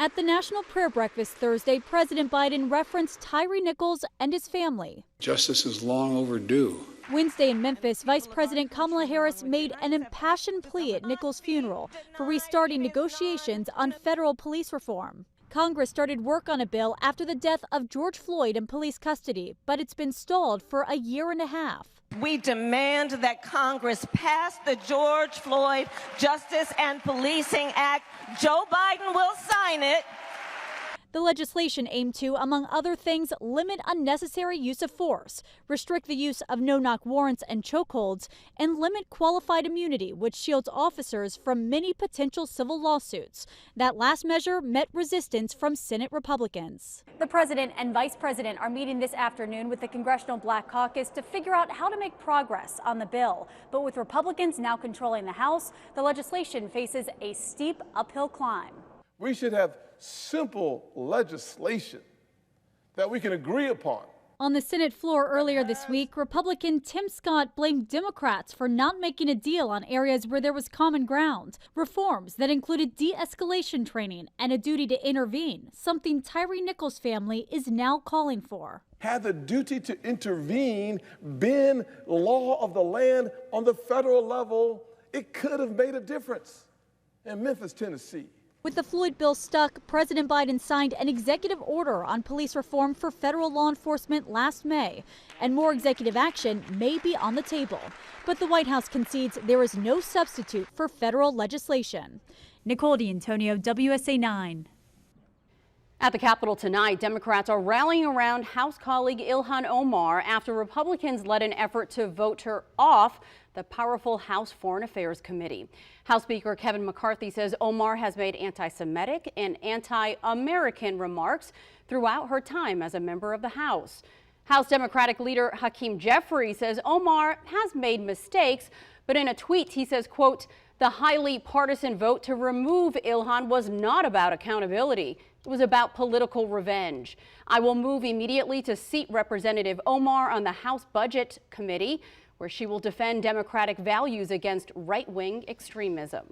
At the National Prayer Breakfast Thursday, President Biden referenced Tyree Nichols and his family. Justice is long overdue. Wednesday in Memphis, Vice President Kamala Harris made an impassioned plea at Nichols' funeral for restarting negotiations on federal police reform. Congress started work on a bill after the death of George Floyd in police custody, but it's been stalled for a year and a half. We demand that Congress pass the George Floyd Justice and Policing Act. Joe Biden will sign it. The legislation aimed to, among other things, limit unnecessary use of force, restrict the use of no-knock warrants and chokeholds, and limit qualified immunity, which shields officers from many potential civil lawsuits. That last measure met resistance from Senate Republicans. The president and vice president are meeting this afternoon with the Congressional Black Caucus to figure out how to make progress on the bill. But with Republicans now controlling the House, the legislation faces a steep uphill climb. We should have simple legislation that we can agree upon. On the Senate floor earlier this week, Republican Tim Scott blamed Democrats for not making a deal on areas where there was common ground. Reforms that included de-escalation training and a duty to intervene, something Tyree Nichols' family is now calling for. Had the duty to intervene been law of the land on the federal level, it could have made a difference in Memphis, Tennessee. With the Floyd bill stuck, President Biden signed an executive order on police reform for federal law enforcement last May, and more executive action may be on the table. But the White House concedes there is no substitute for federal legislation. Nicole D'Antonio, WSA 9. At the Capitol tonight, Democrats are rallying around House colleague Ilhan Omar after Republicans led an effort to vote her off the powerful House Foreign Affairs Committee. House Speaker Kevin McCarthy says Omar has made anti-Semitic and anti-American remarks throughout her time as a member of the House. House Democratic leader Hakeem Jeffries says Omar has made mistakes, but in a tweet he says, quote, "The highly partisan vote to remove Ilhan was not about accountability. It was about political revenge. I will move immediately to seat Representative Omar on the House Budget Committee, where she will defend Democratic values against right-wing extremism."